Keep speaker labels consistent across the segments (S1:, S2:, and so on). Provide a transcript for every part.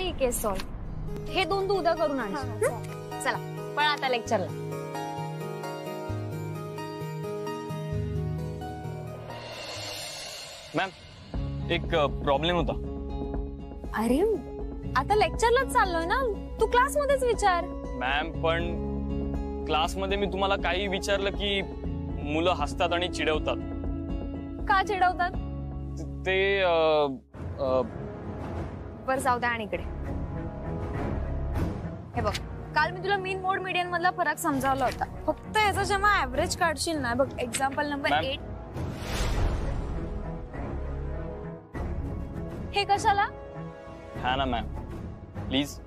S1: झाली केस सॉल्व. हे 2 तू उद्या करून आण. चला पण आता लेक्चरला.
S2: मॅम एक प्रॉब्लेम होता.
S1: अरे आता लेक्चरलाच चाललोय ना, तू क्लासमध्येच विचार.
S2: मॅम पण क्लासमध्ये मी तुम्हाला काही विचारलं की मुलं हसतात आणि चिडवतात.
S1: का चिडवतात?
S2: ते
S1: वर जाऊ द्या. आणि इकडे हे बघ, काल मी तुला मीन मोड मीडियन मधला फरक समजावला होता. फक्त याचा जेव्हा ऍव्हरेज काढशील ना, बघ एक्झाम्पल नंबर 8. हे कशाला?
S2: हा ना मॅम प्लीज.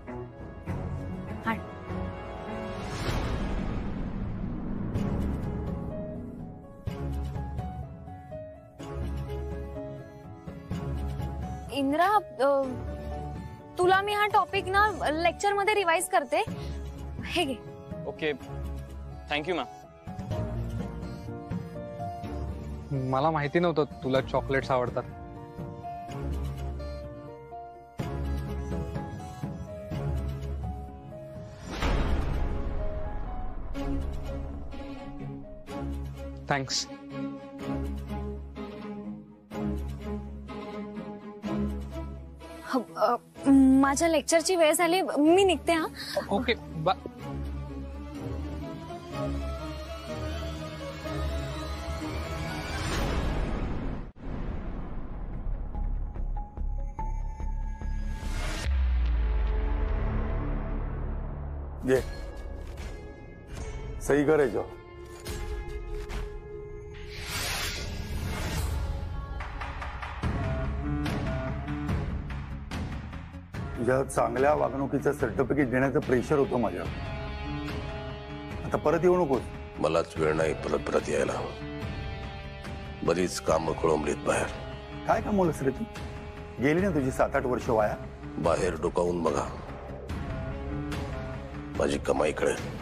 S2: इंद्रा, तुला मी हा टॉपिक ना लेक्चर मध्ये रिवाइज करते. हे घे. Okay thank you ma'am.
S3: मला माहिती नव्हतं तुला चॉकलेट्स आवडतात. थँक्स.
S1: माझ्या लेक्चरची वेळ झाली, मी निघते. हा
S3: ओके बाय.
S4: ये सही करे जो. तुझ्या चांगल्या वागणुकीचं सर्टिफिकेट देण्याचं प्रेशर होतं माझ्या. आता परत येऊ नकोस.
S5: मलाच वेळ नाही परत यायला. बरीच कामं खोळंबलीत बाहेर.
S4: काय कामवलंस रे तू? गेली ना तुझी 7-8 वर्ष वाया.
S5: बाहेर डोकावून बघा, माझी कमाई कळेल.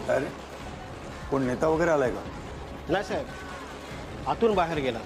S4: अरे कोण नेता वगैरे आलाय का?
S6: नाही साहेब, आतून बाहेर गेला.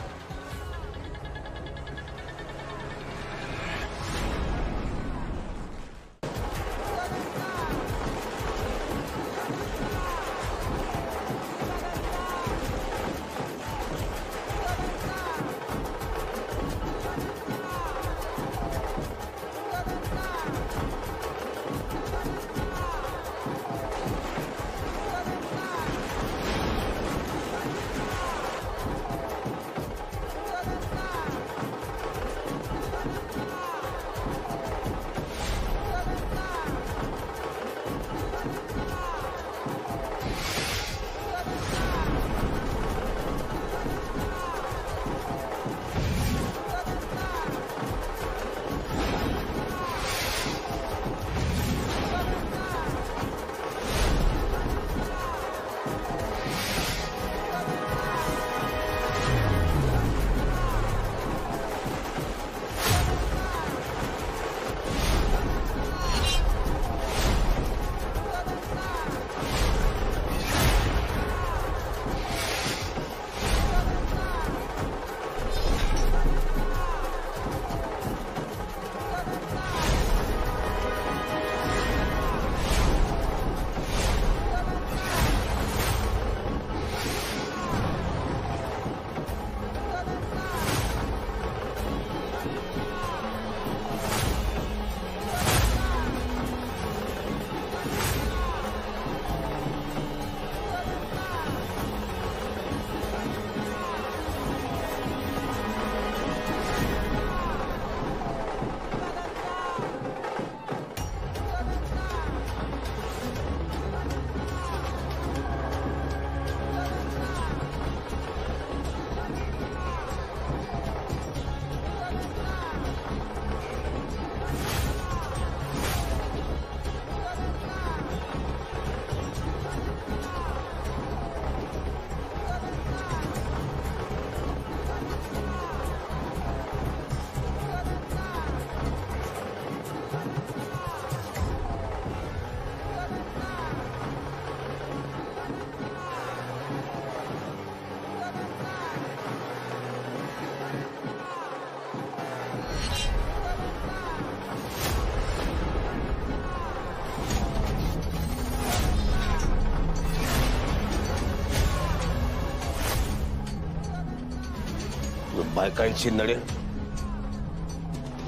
S5: बायकांची नडेल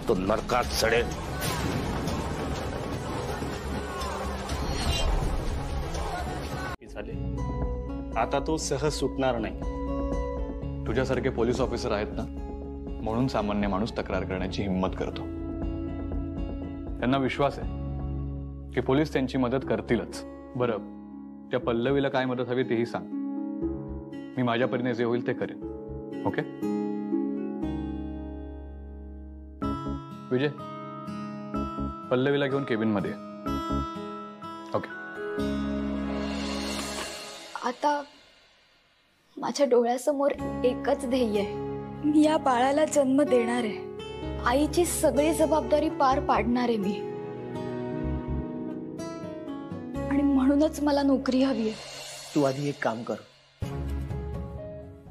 S5: तो नरकात चढेल.
S6: झाले आता तो सहज सुटणार नाही.
S7: तुझ्यासारखे पोलीस ऑफिसर आहेत ना, म्हणून सामान्य माणूस तक्रार करण्याची हिंमत करतो. त्यांना विश्वास आहे की पोलीस त्यांची मदत करतीलच. बरं, त्या पल्लवीला काय मदत हवी तेही सांग. मी माझ्या परीने जे होईल ते करेन. ओके विजय, पल्लवीला घेऊन केबिन मध्ये. ओके.
S1: आता माझ्या डोळ्यासमोर एकच ध्येय आहे. मी या बाळाला जन्म देणार आहे. आईची सगळी जबाबदारी पार पाडणार आहे मी. आणि म्हणूनच मला नोकरी हवी आहे.
S8: तू आधी एक काम कर,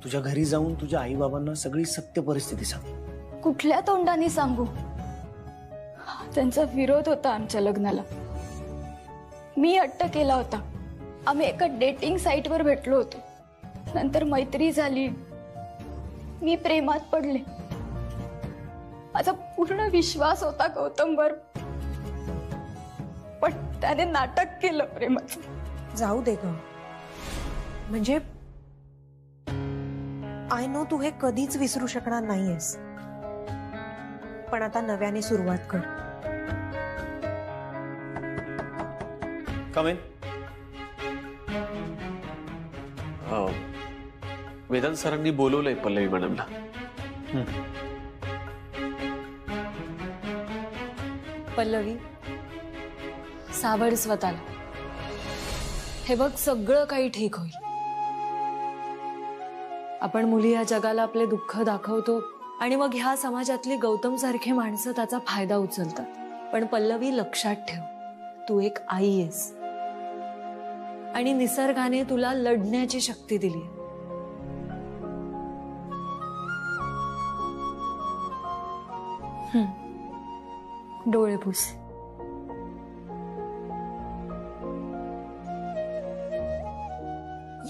S8: तुझ्या घरी जाऊन तुझ्या आई बाबांना सगळी सत्य परिस्थिती सांग.
S1: कुठल्या तोंडाने सांगू? त्यांचा विरोध होता आमच्या लग्नाला. मी हट्ट केला होता. आम्ही एका डेटिंग साईटवर भेटलो होतो. नंतर मैत्री झाली. मी प्रेमात पडले. माझा पूर्ण विश्वास होता गौतमवर, पण त्याने नाटक केलं प्रेमाचं.
S9: जाऊ दे ग. म्हणजे आय नो तू हे कधीच विसरू शकणार नाहीयेस, पण आता नव्याने सुरुवात कर.
S6: कम इन. वेदांत सरांनी बोलवलंय पल्लवी मॅडमला.
S2: पल्लवी, सावड स्वतःला. हे बघ, सगळं काही ठीक होईल. आपण मुली या जगाला आपले दुःख दाखवतो आणि मग ह्या समाजातली गौतम सारखी माणसं त्याचा फायदा उचलतात. पण पल्लवी, लक्षात ठेव, तू एक आई आहेस आणि निसर्गाने तुला लढण्याची शक्ती दिली. डोळे पुस.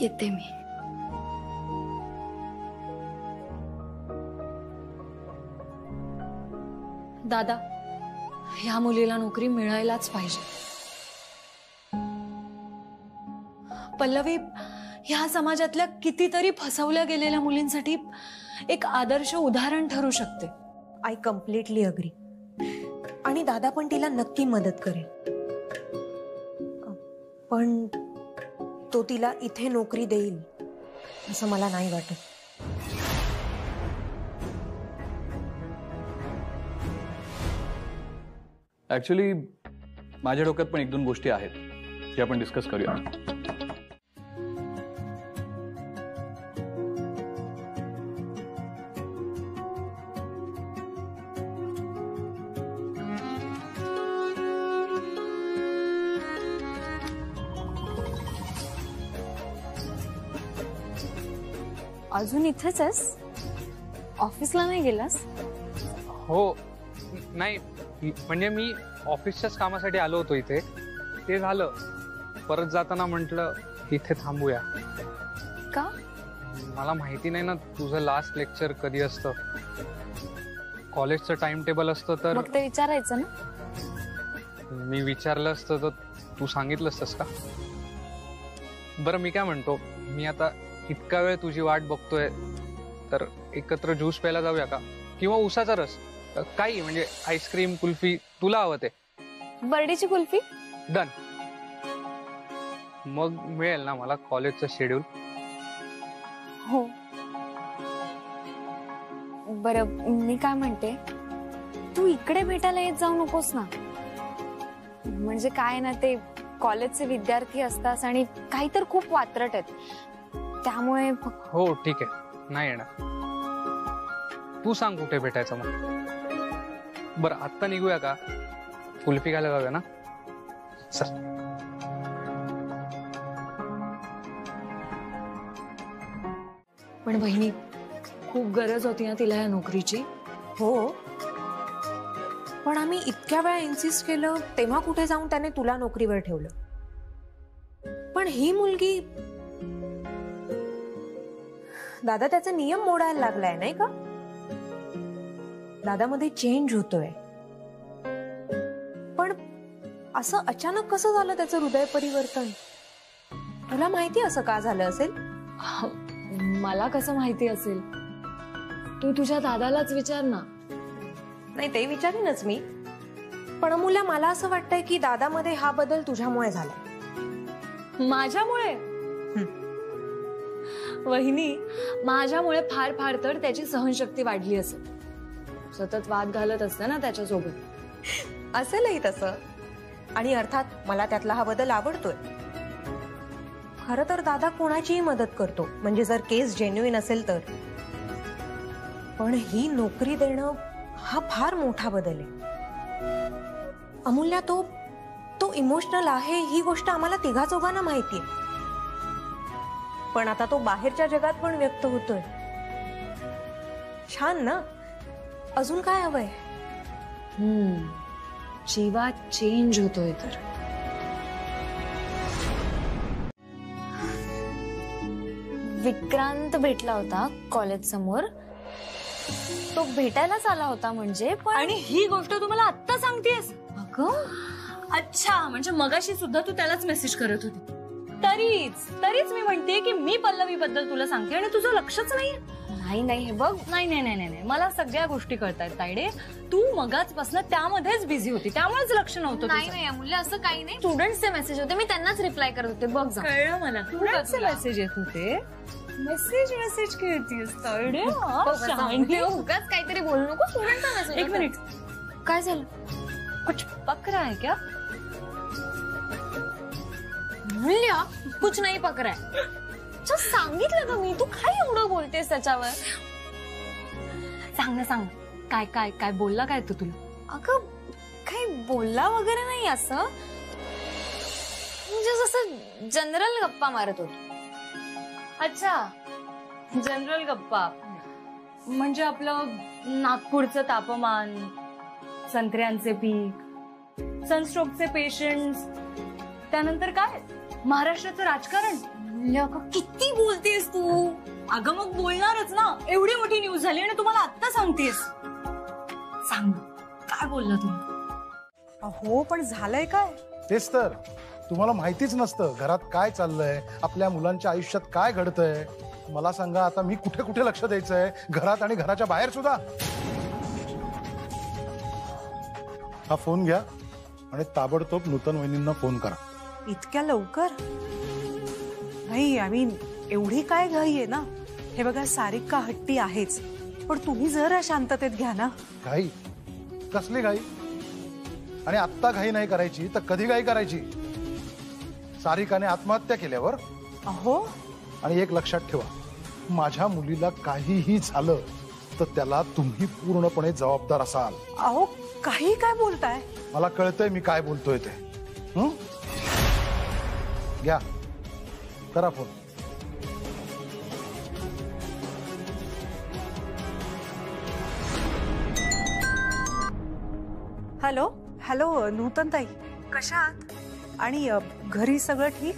S1: येते मी.
S2: दादा, ह्या मुलीला नोकरी मिळायलाच पाहिजे. पल्लवी, ह्या समाजातल्या कितीतरी फसवल्या गेलेल्या मुलींसाठी एक आदर्श उदाहरण ठरू शकते.
S9: I completely agree. आणि दादा पण तिला नक्की मदत करेल. पण तो तिला इथे नोकरी देईल असं मला नाही वाटत.
S7: ऍक्च्युली माझ्या डोक्यात पण 1-2 गोष्टी आहेत जे आपण डिस्कस करूया.
S2: अजून इथेच आहेस? ऑफिसला नाही गेलास?
S3: हो, नाही म्हणजे मी ऑफिसच्याच कामासाठी आलो होतो इथे. ते झालं, परत जाताना म्हटलं इथे थांबूया.
S2: का?
S3: मला माहिती नाही ना तुझं लास्ट लेक्चर कधी असतं. कॉलेजचं टाइम टेबल असतं तर
S2: मग ते विचारायचं ना.
S3: मी विचारलं असतं तर तू सांगितलं असतंस का? बरं, मी काय म्हणतो, मी आता इतका वेळ तुझी वाट बघतोय, तर एकत्र ज्यूस प्यायला जाऊया का? किंवा उसाचा रस, काही म्हणजे आईस्क्रीम, कुल्फी, तुला हवं ते.
S2: बर्डीची कुल्फी.
S3: डन. मग मिळेल ना मला कॉलेजचं शेड्यूल?
S2: हो. बरं, मी काय म्हणते, तू इकडे भेटायला येत जाऊ नकोस ना. म्हणजे काय ना, ते कॉलेजचे विद्यार्थी असतात आणि काही तर खूप वात्रट आहेत, त्यामुळे.
S3: हो ठीक आहे, नाही येणार. तू सांग कुठे भेटायचं मग. बरं, आत्ता निघूया का? कुल्फी खायला जाऊया ना. चल.
S2: पण बहिणी, खूप गरज होती ना तिला या नोकरीची.
S9: हो, पण आम्ही इतक्या वेळा इन्सिस्ट केलं, तेव्हा कुठे जाऊन त्याने तुला नोकरीवर ठेवलं. पण ही मुलगी, दादा त्याचा नियम मोडायला लागलाय नाही का? दादामध्ये चेंज होतोय. पण असं अचानक कसं झालं त्याचं हृदय परिवर्तन? तुला माहिती असं का झालं असेल?
S2: मला कसं माहिती असेल? तू तुझ्या दादालाच विचार ना.
S9: नाही, ते विचारीनच मी. पण अमूल्या, मला असं वाटतंय की दादामध्ये हा बदल तुझ्यामुळे झाला.
S2: माझ्यामुळे? वहिनी, माझ्यामुळे फार फार तर त्याची सहनशक्ती वाढली असेल. सतत वाद घालत असते ना त्याच्यासोबत.
S9: असेलही तसं. आणि अर्थात मला त्यातला हा बदल आवडतोय. खरं तर दादा कोणाचीही मदत करतो, म्हणजे जर केस जेन्युइन असेल तर. पण ही नोकरी देणं हा फार मोठा बदल आहे. अमूल्या, तो इमोशनल आहे ही गोष्ट आम्हाला तिघा चौघांना माहितीये. पण आता तो बाहेरच्या जगात पण व्यक्त होतोय. छान ना? अजून काय हवंय?
S2: जीवा चेंज होतोय तर. विक्रांत भेटला होता कॉलेज समोर. तो भेटायलाच आला होता म्हणजे. आणि ही गोष्ट तुम्हाला आत्ता सांगतेस? अगं, अच्छा, म्हणजे मगाशी सुद्धा तू त्यालाच मेसेज करत होती. तरीच मी म्हणते की मी पल्लवी बद्दल तुला सांगते आणि तुझं लक्षच नाही. नाही हे बघ. नाही, मला सगळ्या गोष्टी कळतायत तायडे. तू मगाचपासून त्यामध्येच बिझी होती, त्यामुळेच लक्ष नव्हतं.
S10: नाही अमूल्य, असं काही नाही. स्टुडंट्सचे मेसेज होते, मी त्यांनाच रिप्लाय करत होते. बघ जा.
S2: कळलं मला. स्टुडंट्सचे मेसेज येत होते. मेसेज खेळतीस तायडे.
S10: उगाच काहीतरी बोलू नको. स्टुडंटचा मेसेज.
S2: एक मिनिट,
S10: काय झालं?
S2: कुछ पकड़ा है क्या?
S10: अमूल्य, कुछ नाही पकडाय. सांगितलं का मी? तू काय एवढं बोलतेस त्याच्यावर?
S2: सांग. काय बोलला काय तू तुला?
S10: अगं, काही बोलला वगैरे नाही असं. म्हणजे जसं जनरल गप्पा मारत होतो.
S2: अच्छा, जनरल गप्पा. म्हणजे आपलं नागपूरचं तापमान, संत्र्यांचे पीक, सनस्ट्रोकचे पेशंट्स, त्यानंतर काय महाराष्ट्राचं राजकारण.
S10: किती बोलतेस तू?
S2: अगं मग बोलणारच ना. एवढी मोठी न्यूज झाली आणि तुम्हाला आत्ता सांगतेस. सांग, काय बोलला तुम्ही?
S11: अहो, पण झालंय काय?
S12: तेच तर, तुम्हाला माहितीच नसतं घरात काय चाललंय, आपल्या मुलांच्या आयुष्यात काय घडतंय. मला सांगा, आता मी कुठे कुठे लक्ष द्यायचंय, घरात आणि घराच्या बाहेर सुद्धा. हा फोन घ्या आणि ताबडतोब नूतन वहिनींना फोन करा.
S11: इतक्या लवकर? नाही, आय मीन एवढी काय घाई आहे ना? हे बघा, सारिका हट्टी आहेच, पण तुम्ही जरा शांततेत घ्या ना.
S12: घाई? कसली घाई? आणि आत्ता घाई नाही करायची तर कधी घाई करायची? सारिकाने आत्महत्या केल्यावर.
S11: अहो,
S12: आणि एक लक्षात ठेवा, माझ्या मुलीला काहीही झालं तर त्याला तुम्ही पूर्णपणे जबाबदार असाल.
S11: अहो, काही काय बोलताय?
S12: मला कळतंय मी काय बोलतोय ते. घ्या, करा फोन.
S11: हॅलो हॅलो, नूतन ताई, कशा आहात? आणि घरी सगळं ठीक?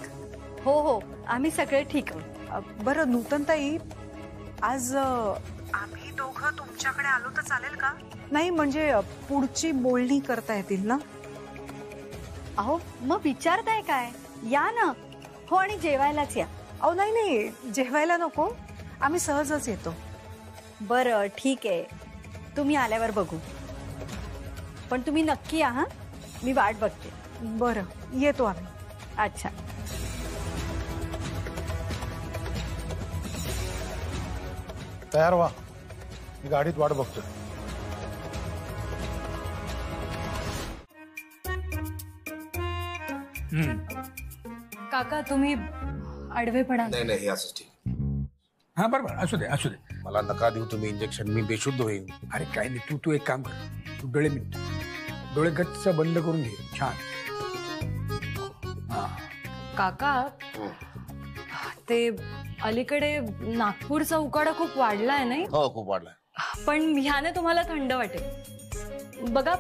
S1: हो, आम्ही सगळे ठीक.
S11: बरं नूतन ताई, आज आम्ही दोघं तुमच्याकडे आलो तर चालेल का? नाही, म्हणजे पुढची बोलणी करता येतील ना?
S1: अहो, मग विचारताय काय? या ना. हो, आणि जेवायलाच या.
S11: अहो नाही, जेवायला नको, आम्ही सहजच येतो.
S1: बरं, ठीक आहे, तुम्ही आल्यावर बघू. पण तुम्ही नक्की या. हा, मी वाट बघते.
S11: बरं, येतो आम्ही.
S1: अच्छा.
S12: तयार व्हा, मी गाडीत वाट बघतोय.
S2: काका, तुम्ही आडवे पडा.
S5: नाही, हे असंच ठीक.
S13: हा, बरोबर, असू दे.
S5: मला नका देऊ तुम्ही इंजेक्शन, मी बेशुद्ध होईन.
S13: अरे काय नाही, तू एक काम कर. तू डोळे गच्च बंद करून घे. छान.
S2: काका, ते अलीकडे नागपूरचा उकाडा खूप वाढलाय नाही?
S5: हो, खूप वाढलाय.
S2: पण ह्याने तुम्हाला थंड वाटेल बघा.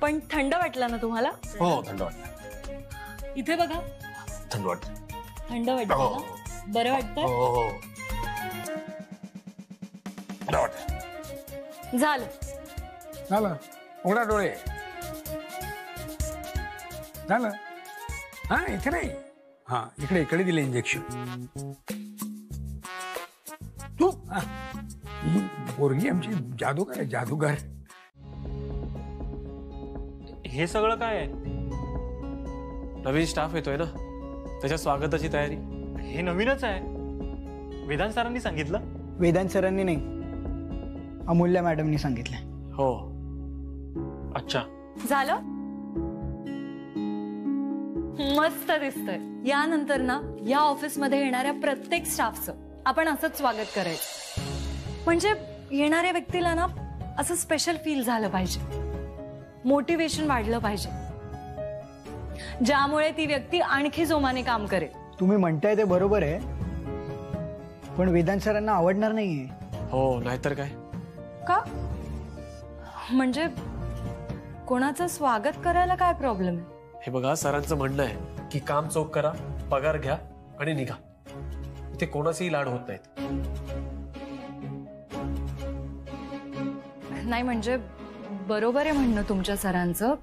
S2: पण थंड वाटलं ना तुम्हाला?
S5: हो, थंड वाटलं.
S2: इथे बघा,
S5: थंड वाटतं.
S2: थंड वाटतं ना? बरं वाटतं?
S5: हो, बरं वाटतं.
S2: झालं
S13: झालं. उघडा डोळे. झालं. हा इथे नाही. हा इकडे इकडे दिले इंजेक्शन. तू ही पोरगी आमची जादूगर आहे, जादूगर.
S6: हे सगळं काय आहे? नवीन स्टाफ येतोय ना, त्याच्या स्वागताची तयारी. हे नवीनच आहे. वेदांत सरांनी सांगितलं?
S14: वेदांत सरांनी नाही, अमूल्य मॅडमनी सांगितलंय.
S6: हो. अच्छा.
S2: झालं. मस्त दिसतंय. यानंतर ना या ऑफिसमध्ये येणाऱ्या प्रत्येक स्टाफचं आपण असंच स्वागत करायचं. म्हणजे येणाऱ्या व्यक्तीला ना असं स्पेशल फील झालं पाहिजे, मोटिवेशन वाढलं पाहिजे, ज्यामुळे ती व्यक्ती आणखी जोमाने काम करेल.
S14: तुम्ही म्हणताय ते बरोबर आहे, पण वेदांत सरांना आवडणार नाहीये.
S6: हो, नाहीतर काय.
S2: का? म्हणजे कोणाचं स्वागत करायला काय प्रॉब्लेम आहे?
S6: हे बघा, सरांचं म्हणणं आहे की काम चोख करा, पगार घ्या आणि निघा. इथे कोणाचेही लाड होत नाहीत.
S2: नाही म्हणजे बरोबर आहे म्हणणं तुमच्या सरांचं,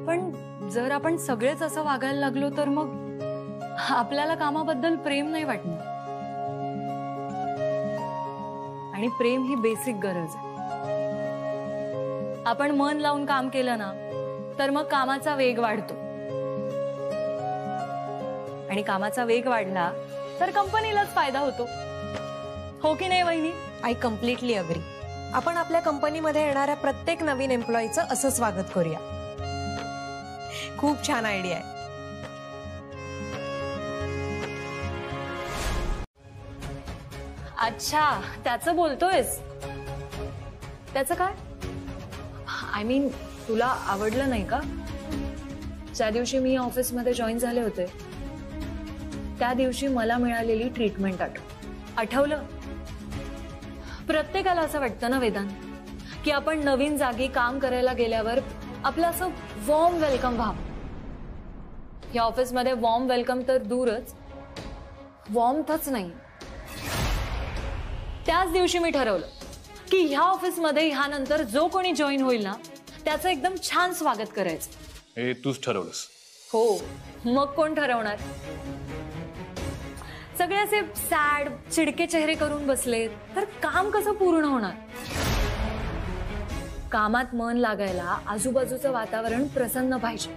S2: पण जर आपण सगळेच असं वागायला लागलो तर मग आपल्याला कामाबद्दल प्रेम नाही वाटणार. आणि प्रेम ही बेसिक गरज आहे. आपण मन लावून काम केलं ना तर मग कामाचा वेग वाढतो, आणि कामाचा वेग वाढला तर कंपनीलाच फायदा होतो. हो की नाही वहिनी?
S9: I completely agree. आपण आपल्या कंपनीमध्ये येणाऱ्या प्रत्येक नवीन एम्प्लॉईचं असं स्वागत करूया. खूप छान आयडिया आहे.
S2: अच्छा, त्याचं बोलतोयस? त्याचं काय? आय मीन तुला आवडलं नाही का? ज्या दिवशी मी ऑफिसमध्ये जॉईन झाले होते त्या दिवशी मला मिळालेली ट्रीटमेंट आठवलं? प्रत्येकाला असं वाटतं ना वेदांत, की आपण नवीन जागी काम करायला गेल्यावर आपलं असं वॉर्म वेलकम व्हावं. या ऑफिसमध्ये वॉर्म वेलकम तर दूरच, वॉर्मथच नाही. त्याच दिवशी मी ठरवलं की ह्या ऑफिसमध्ये ह्यानंतर जो कोणी जॉईन होईल ना त्याचं एकदम छान स्वागत करायचं.
S7: हे तूच ठरवलंस?
S2: हो, मग कोण ठरवणार? सगळे असे सॅड चिडके चेहरे करून बसले तर काम कसं पूर्ण होणार? कामात मन लागायला आजूबाजूचं वातावरण प्रसन्न पाहिजे,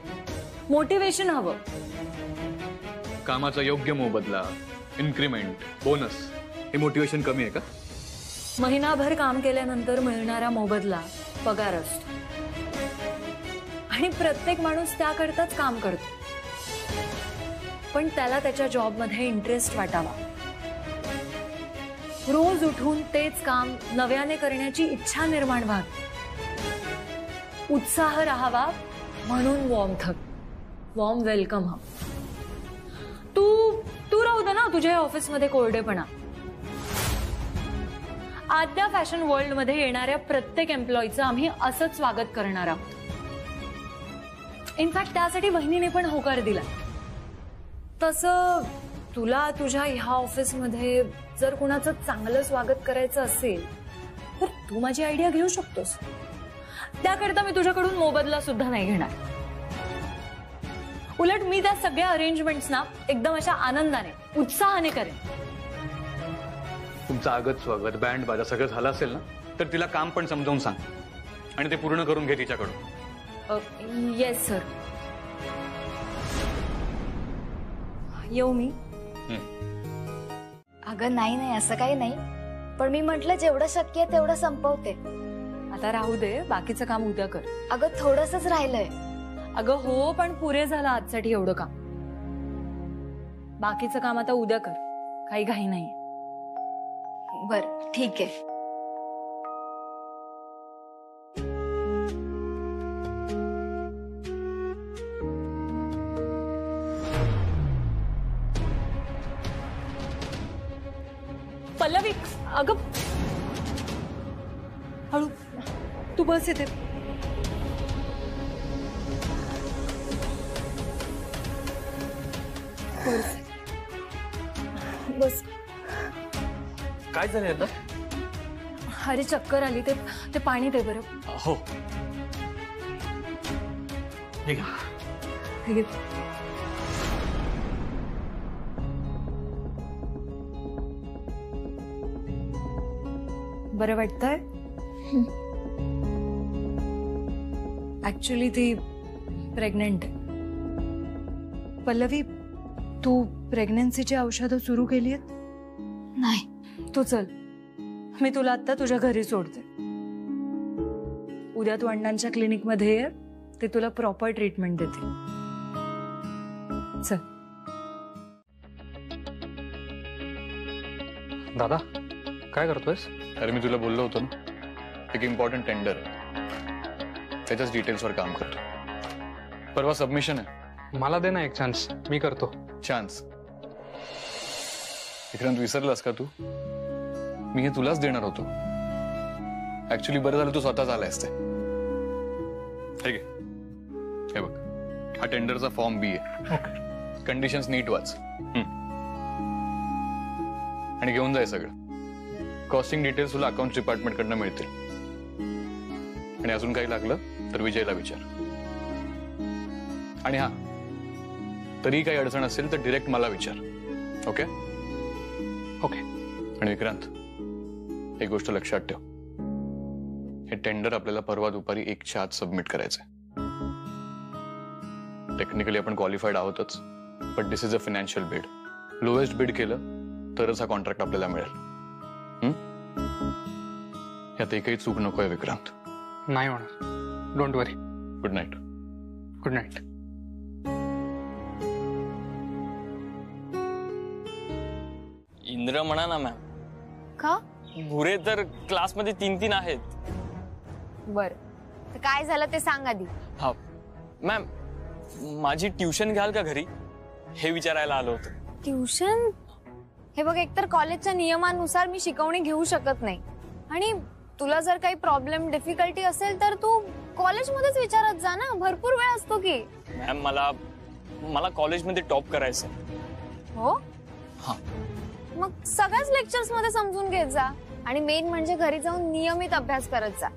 S2: मोटिवेशन हवं.
S7: कामाचा योग्य मोबदला, इन्क्रीमेंट, बोनस हे मोटिवेशन कमी आहे का?
S2: महिनाभर काम केल्यानंतर मिळणारा मोबदला पगार असतो, आणि प्रत्येक माणूस त्याकरताच काम करतो. पण त्याला त्याच्या जॉबमध्ये इंटरेस्ट वाटावा, रोज उठून तेच काम नव्याने करण्याची इच्छा निर्माण व्हावी, उत्साह राहावा, म्हणून वॉर्म वेलकम हवं. तू राहू दे ना तुझ्या ऑफिसमध्ये कोरडेपणा. आद्या फॅशन वर्ल्ड मध्ये येणाऱ्या प्रत्येक एम्प्लॉईचं आम्ही असंच स्वागत करणार आहोत. इनफॅक्ट त्यासाठी वहिनीने पण होकार दिला. तसं तुला तुझ्या ह्या ऑफिसमध्ये जर कुणाचं चांगलं स्वागत करायचं असेल तर तू माझी आयडिया घेऊ शकतोस. त्याकरता मी तुझ्याकडून मोबदला सुद्धा नाही घेणार. उलट मी त्या सगळ्या अरेंजमेंट्स ना एकदम अशा आनंदाने उत्साहाने करेन.
S7: तुमचं आगत स्वागत, बँड बाजा सगळं झालं असेल ना तर तिला काम पण समजावून सांग आणि ते पूर्ण करून घे तिच्याकडून.
S2: Yes sir. येऊ मी?
S1: अगं नाही असं काही नाही, पण मी म्हटलं जेवढं शक्य आहे तेवढं संपवते.
S2: आता राहू दे, बाकीचं काम उद्या कर.
S1: अगं थोडंसंच राहिलंय.
S2: अगं हो, पण पुरे झालं आजसाठी एवढं काम. बाकीचं काम आता उद्या कर, काही घाई नाही.
S1: बर ठीक आहे.
S2: पल्लवी, अगं हळू, तू बस येते. बस.
S6: काय झालं ना?
S2: अरे चक्कर आली, ते पाणी दे बरं.
S6: हो ठीक आहे.
S2: हे घे. बरं वाटतंय? ऍक्च्युली ती प्रेग्नंट आहे. पल्लवी, तू प्रेग्नन्सीची औषधं सुरू केली आहेत?
S1: नाही.
S2: तू चल, मी तुला आता तुझ्या घरी सोडते. उद्या तू अण्णांच्या क्लिनिकमध्ये ये, ते तुला प्रॉपर ट्रीटमेंट देतील. चल.
S3: दादा काय करतोयस?
S7: अरे मी तुला बोललो होतो ना, एक इम्पॉर्टंट टेंडर आहे, त्याच्याच डिटेल्सवर काम करतो. परवा सबमिशन आहे.
S3: मला दे ना एक चान्स, मी करतो.
S7: चान्स? विक्रांत विसरलास का तू? मी हे तुलाच देणार होतो. ऍक्च्युली बरं झालं तू स्वतःच आलायस ते. ठीक आहे, हे बघ, हा टेंडरचा फॉर्म बी आहे. कंडिशन्स नीट वाच आणि घेऊन जाय सगळं. कॉस्टिंग डिटेल्स तुला अकाउंट डिपार्टमेंट कडनं मिळतील. आणि अजून काही लागलं तर विजयला विचार. आणि हा, तरी काही अडचण असेल तर डिरेक्ट मला विचार. Okay
S3: okay.
S7: आणि विक्रांत, एक गोष्ट लक्षात ठेव, हे टेंडर आपल्याला परवा दुपारी 1च्या आत सबमिट करायचंय. टेक्निकली आपण क्वालिफाईड आहोतच, पण दिस इज अ फायनान्शियल बिड. लोएस्ट बिड केलं तरच हा कॉन्ट्रॅक्ट आपल्याला मिळेल. यात एकही चूक नकोय विक्रांत.
S3: नाही होणार, don't worry.
S7: Good night.
S3: Good night.
S15: Indra म्हणा ना मॅम.
S10: का?
S15: भुरे तर क्लासमध्ये 3-3 आहेत.
S10: बर, तर काय झालं ते सांग आधी.
S15: हा मॅम, माझी ट्युशन घ्याल का घरी हे विचारायला आलो होतो.
S10: ट्युशन? हे बघ, एकतर कॉलेजच्या नियमानुसार मी शिकवणी घेऊ शकत नाही, आणि तुला जर काही प्रॉब्लेम डिफिकल्टी असेल तर तू कॉलेजमध्येच विचारत जा ना, भरपूर वेळ असतो की.
S15: मॅम मला कॉलेजमध्ये टॉप करायचं.
S10: हो?
S15: हा.
S10: मग सगळ्याच लेक्चर्स मध्ये समजून घेत जा, आणि मेन म्हणजे घरी जाऊन नियमित अभ्यास करत जा.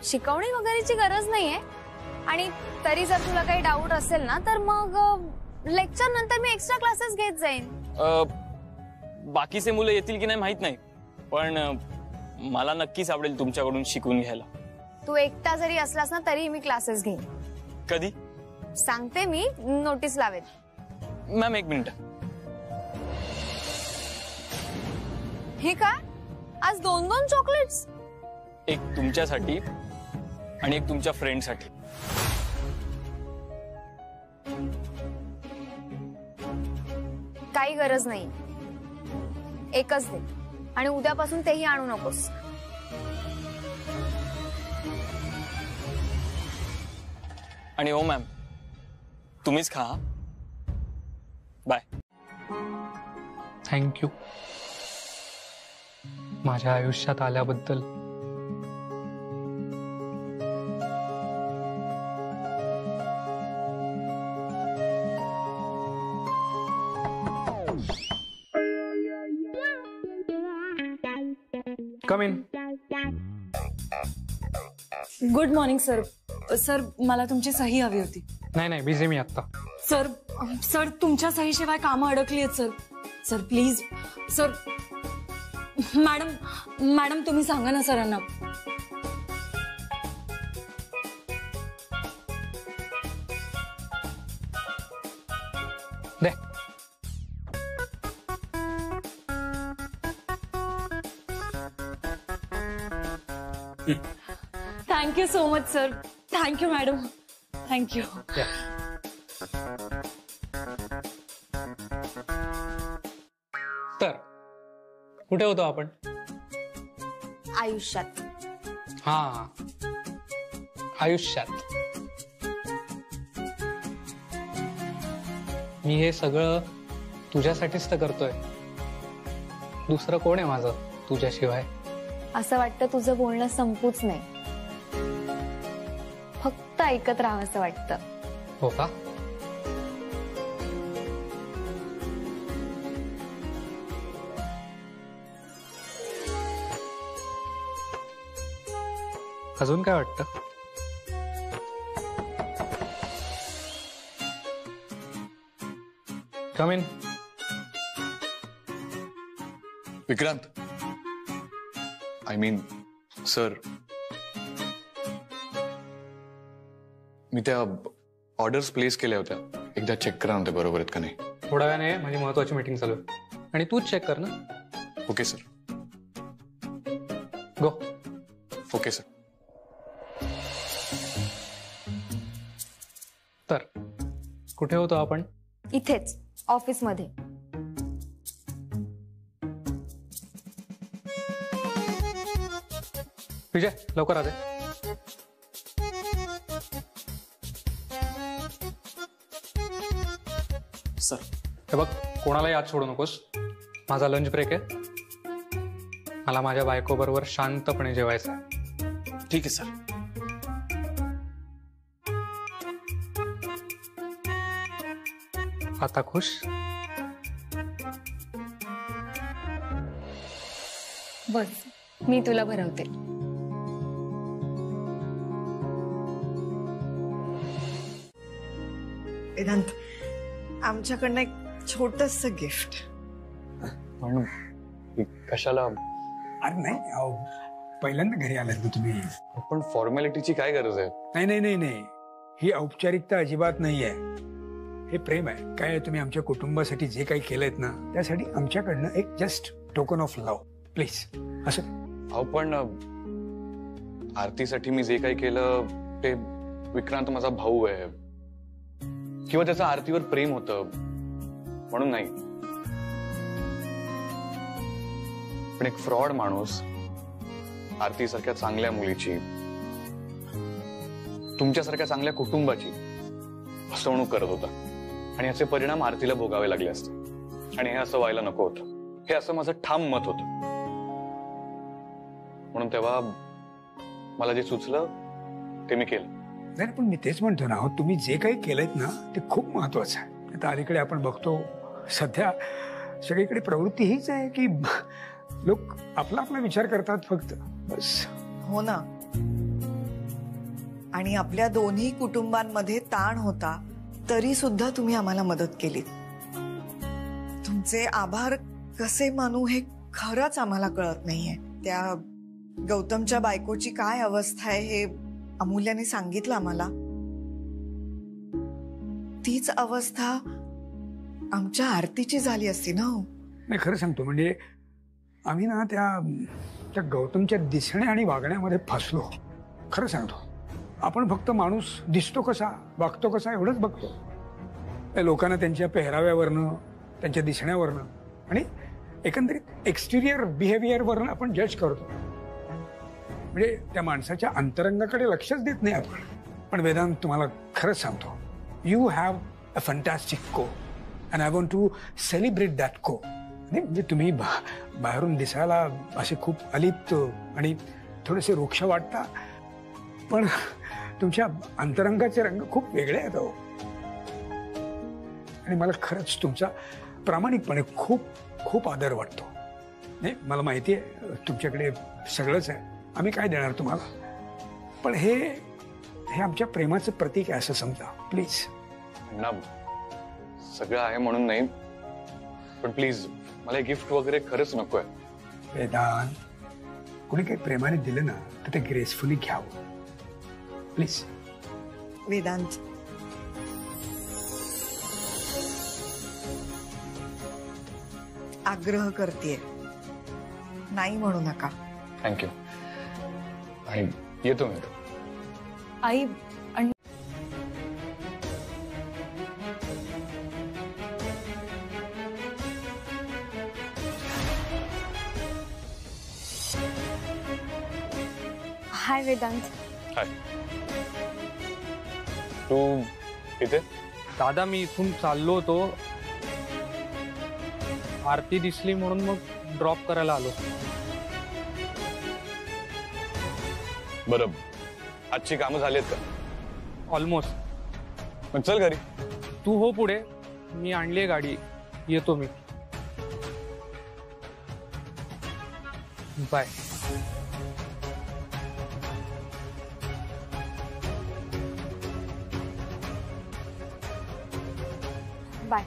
S10: शिकवणी वगैरेची गरज नाहीये. आणि तरी जर तुला काही डाऊट असेल ना तर मग लेक्चर नंतर मी एक्स्ट्रा क्लासेस घेत जाईन.
S15: बाकीचे मुलं येतील की नाही माहित नाही, पण मला नक्कीच आवडेल तुमच्याकडून शिकून घ्यायला.
S10: तू एकटा जरी असलास ना तरी मी क्लासेस घेईन.
S15: कधी?
S10: सांगते, मी नोटीस लावेल.
S15: मॅम एक मिनिट.
S10: हे काय? आज 2-2 चॉकलेट्स?
S15: एक तुमच्यासाठी आणि एक तुमच्या फ्रेंडसाठी.
S10: काही गरज नाही, एकच दे, आणि उद्यापासून तेही आणू नकोस.
S15: आणि हो मॅम, तुम्हीच खा. बाय.
S3: थँक्यू माझ्या आयुष्यात आल्याबद्दल. Come in.
S2: Good morning sir. Sir, मला तुमची सही हवी होती.
S3: नाही, बिझी मी आता.
S2: सर तुमच्या सहीशिवाय कामं अडकली आहेत sir. Sir please. Sir, madam तुम्ही सांगा ना सरांना.
S3: दे.
S2: Thank you so much sir. Thank you madam. Thank you.
S3: तर कुठे होतो आपण?
S10: आयुष्यात.
S3: हा, आयुष्यात. मी हे सगळं तुझ्यासाठीच तर करतोय. दुसरं कोण आहे माझं तुझ्याशिवाय?
S10: असं वाटतं तुझं बोलणं संपूच नाही, फक्त ऐकत राहावं असं वाटतं.
S3: हो का? अजून काय वाटतं? Come in.
S7: Vikrant, I mean sir, मी त्या ऑर्डर्स प्लेस केल्या होत्या, एकदा चेक करा ना ते बरोबर आहेत का नाही.
S3: थोड्या वेळाने माझी महत्वाची मीटिंग चालू आहे आणि तूच चेक कर ना.
S7: Okay sir.
S3: Go.
S7: Okay sir.
S3: तर कुठे होतो आपण?
S10: इथेच ऑफिसमध्ये.
S3: विजय लवकर आ दे.
S6: सर.
S3: हे बघ, कोणालाही आत सोडू नकोस. माझा लंच ब्रेक आहे. मला माझ्या बायको बरोबर शांतपणे जेवायचं आहे.
S6: ठीक आहे सर.
S3: आता खुश?
S10: बस मी तुला भरवते.
S16: वेदांत, आमच्याकडनं एक छोटस गिफ्ट.
S7: पण कशाला?
S13: अरे नाही, पहिल्यांदा घरी आलात ना तुम्ही.
S7: पण फॉर्मॅलिटीची काय गरज आहे?
S13: नाही नाही नाही नाही, ही औपचारिकता अजिबात नाही आहे. हे प्रेम आहे. काय तुम्ही आमच्या कुटुंबासाठी जे काही केलंयत ना, त्यासाठी आमच्याकडनं एक just token of love, please. असं
S7: अहो पण आरतीसाठी मी जे काही केलं ते, विक्रांत माझा भाऊ आहे किंवा त्याचं आरतीवर प्रेम होतं म्हणून नाही. पण एक फ्रॉड माणूस आरतीसारख्या चांगल्या मुलीची, तुमच्यासारख्या चांगल्या कुटुंबाची फसवणूक करत होता आणि याचे परिणाम आरतीला भोगावे लागले असते. आणि हे असं व्हायला नको होतं. हे असं माझं ठाम मत होतं. म्हणून तेव्हा मला जे सुचलं ते मी केलं.
S13: नाही, पण मी तेच म्हणतो ना, तुम्ही जे काही केलंयत ना ते खूप महत्वाचं आहे. आता अलीकडे आपण बघतो सध्या सगळीकडे प्रवृत्ती हीच आहे की लोक आपला आपला विचार करतात फक्त, बस.
S16: हो ना. आणि आपल्या दोन्ही कुटुंबांमध्ये ताण होता तरी सुद्धा तुम्ही आम्हाला मदत केली. तुमचे आभार कसे मानू हे खरंच आम्हाला कळत नाहीये. त्या गौतमच्या बायकोची काय अवस्था आहे हे अमूल्याने सांगितलं आम्हाला. तीच अवस्था आमच्या आरतीची झाली असती ना.
S13: नाही, खरं सांगतो, म्हणजे आम्ही ना त्या गौतमच्या दिसण्या आणि वागण्यामध्ये फसलो. खरं सांगतो, आपण फक्त माणूस दिसतो कसा, वागतो कसा एवढंच बघतो. त्या लोकांना त्यांच्या पेहराव्यावरनं, त्यांच्या दिसण्यावरनं आणि एकंदरीत एक्सटिरियर बिहेवियरवरनं आपण जज करतो. म्हणजे त्या माणसाच्या अंतरंगाकडे लक्षच देत नाही आपण. पण वेदांत, तुम्हाला खरंच सांगतो, you have a fantastic go and I want to celebrate that go. म्हणजे तुम्ही बाहेरून दिसायला असे खूप अलिप्त आणि थोडेसे रुक्ष वाटता, पण तुमच्या अंतरंगाचे रंग खूप वेगळे आहेत. आणि मला खरंच तुमचा प्रामाणिकपणे खूप खूप आदर वाटतो. नाही, मला माहिती आहे तुमच्याकडे सगळंच आहे, आम्ही काय देणार तुम्हाला, पण हे आमच्या प्रेमाचं प्रतीक आहे असं समजा, प्लीज.
S7: ना सगळं आहे म्हणून नाही, पण प्लीज मला गिफ्ट वगैरे खरंच नको आहे.
S13: वेदांत, कोणी काही प्रेमाने दिलं ना तर ते ग्रेसफुली घ्यावं, प्लीज.
S16: वेदांत, आग्रह करतेय, नाही म्हणू नका.
S7: थँक्यू. आणि येतो मी.
S2: आई
S10: हाय वेदांत.
S7: हाय. तू इथे?
S3: दादा, मी इथून चाललो होतो, आरती दिसली म्हणून मग ड्रॉप करायला आलो.
S7: बरं, आजची कामं झालीत का?
S3: ऑलमोस्ट.
S7: मग चल घरी.
S3: तू हो पुढे, मी आणली गाडी, येतो मी. बाय.
S10: बाय.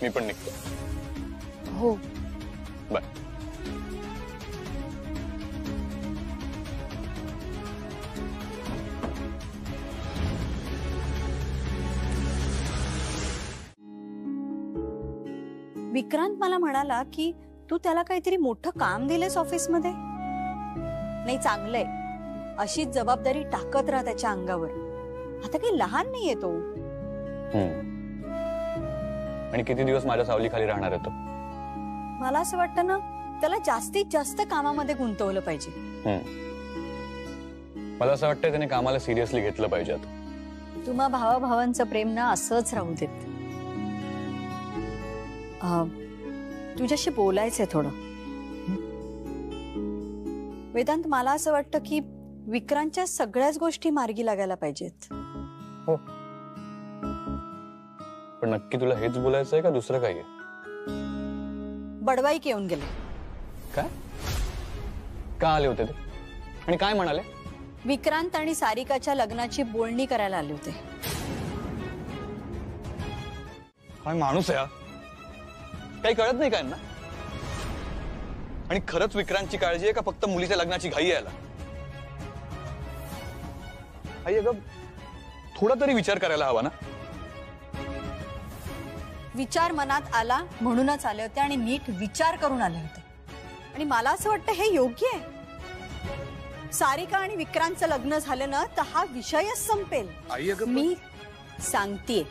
S7: मी पण निघतो.
S10: हो.
S7: बाय.
S17: विक्रांत मला म्हणाला की तू त्याला काहीतरी मोठं काम दिलेस ऑफिसमध्ये. नाही, चांगलंय. अशीच जबाबदारी टाकत राहा त्याच्या अंगावर. आता काही लहान नाहीये तो.
S7: आणि किती दिवस माझ्या सावलीखाली राहणार आहे तो?
S17: मला असं वाटतं ना, त्याला जास्तीत जास्त कामामध्ये गुंतवलं पाहिजे.
S7: मला असं वाटतं त्याने कामाला सिरियसली घेतलं पाहिजे. आता
S17: तुम्हा भावाभावांचं प्रेम ना असंच राहू देत. तुझ्याशी बोलायचंय थोडं. वेदांत, मला असं वाटतं की विक्रांतच्या सगळ्याच गोष्टी मार्गी लागायला पाहिजेत.
S7: हो, पण नक्की तुला हेच बोलायचं आहे का दुसरं काही आहे?
S17: बडवाईक येऊन गेले.
S7: काय? का आले होते ते आणि काय म्हणाले?
S17: विक्रांत आणि सारिकाच्या लग्नाची बोलणी करायला आले होते.
S7: काय माणूस आहे हा? काही कळत नाही काय ना? आणि खरंच विक्रांतची काळजी आहे का फक्त मुलीच्या लग्नाची घाई यायला? आई अगं, थोडा तरी विचार करायला हवा ना.
S17: विचार मनात आला म्हणूनच आले होते आणि नीट विचार करून आले होते. आणि मला असं वाटतं हे योग्य आहे. सारिका आणि विक्रांतचं लग्न झालं ना तर हा विषयच संपेल.
S7: आई अगं,
S17: मी सांगतेय,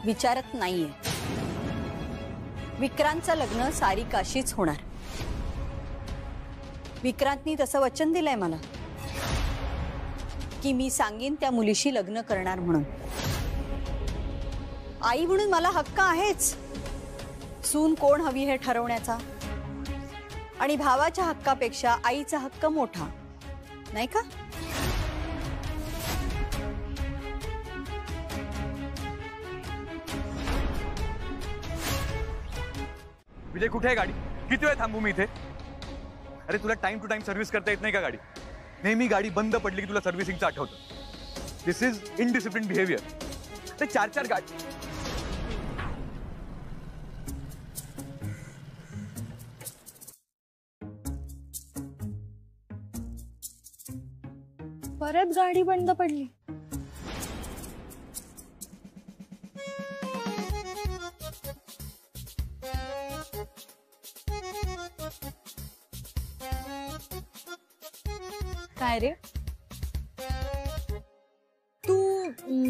S17: विचारत नाहीये. विक्रांतचं लग्न सारिकाशीच होणार. विक्रांतनी तसं वचन दिलंय मला की मी सांगेन त्या मुलीशी लग्न करणार म्हणून. आई म्हणून मला हक्क आहेच सून कोण हवी हे ठरवण्याचा. आणि भावाच्या हक्कापेक्षा आईचा हक्क मोठा, नाही का?
S7: विजय, कुठे आहे गाडी? किती वेळ थांबू मी इथे? अरे तुला टाइम टू टाइम सर्व्हिस करता येत नाही का गाडी? नेहमी गाडी बंद पडली की तुला सर्व्हिसिंगचं आठवतं. दिस इज इनडिसिप्लिन बिहेवियर. ते 4-4 गाडी.
S2: परत गाडी बंद पडली. काय रे, तू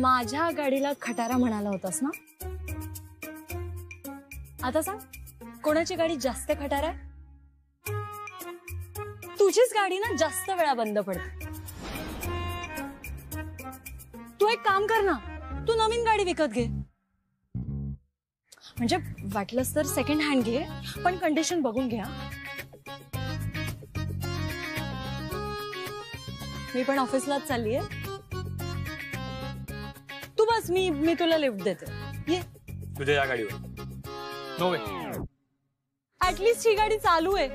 S2: माझ्या गाडीला खटारा म्हणाला होतास ना? आता सांग, कोणाची गाडी जास्त खटारा आहे? तुझीच गाडी ना जास्त वेळा बंद पडते. तू एक काम कर ना, तू नवीन गाडी विकत घे. म्हणजे वाटलंस तर सेकंड हँड घे, पण कंडिशन बघून घ्या. मी पण ऑफिसलाच चाललीये. तू बस, मी तुला लिफ्ट देते. ये
S7: तुझ्या या गाडीवर. नो वे.
S2: ऍटलीस्ट ही गाडी चालू आहे.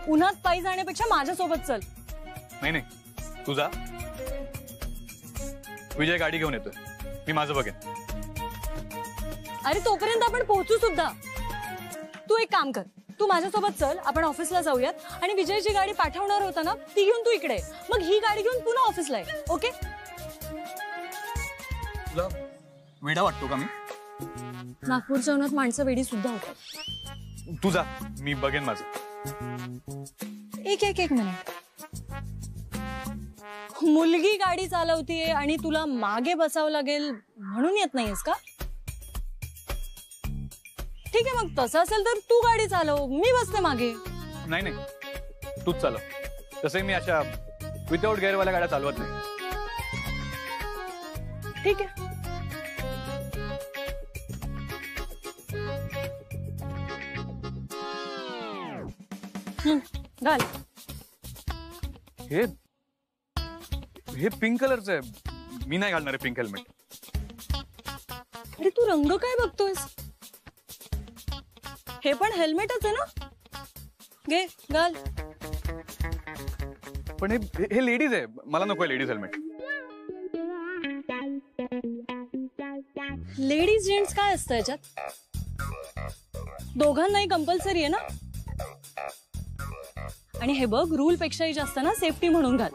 S2: उन्हात पायी जाण्यापेक्षा माझ्यासोबत चल.
S7: नाही नाही, तू जा. विजय गाडी घेऊन येतोय, मी माझं बघेन.
S2: अरे तोपर्यंत आपण पोहोचू सुद्धा. तू एक काम कर, तू माझ्यासोबत चल, आपण ऑफिसला जाऊयात. आणि विजयची गाडी पाठवणार होता ना, ती घेऊन तू इकडे. मग ही गाडी घेऊन पुन्हा ऑफिसला आहे. ओके?
S7: तुला वेडा वाटतो का मी?
S2: नागपूरच्या उन्हात माणसं वेडी सुद्धा होतात.
S7: तू जा, मी बघेन माझं.
S2: एक मिनिट. मुलगी गाडी चालवतीये आणि तुला मागे बसावं लागेल म्हणून येत नाहीयेस का? ठीक आहे, मग तसं असेल तर तू गाडी चालव, मी बसते मागे.
S7: नाही नाही, तूच चालव. तसंही मी अशा विदाउट गेअरवाल्या गाड्या चालवत नाही.
S2: ठीक आहे. घाल.
S7: हे पिंक कलरचं आहे. मी नाही घालणार आहे पिंक हेल्मेट.
S2: अरे तू रंग काय बघतोयस? हे पण हेल्मेटच आहे ना? घे, घाल.
S7: पण हे लेडीज आहे, मला नको लेडीज हेल्मेट.
S2: लेडीज जेंट्स काय असतं याच्यात? दोघांनाही कंपल्सरी आहे ना. आणि हे बघ, रूल पेक्षाही जास्त ना सेफ्टी म्हणून घाल.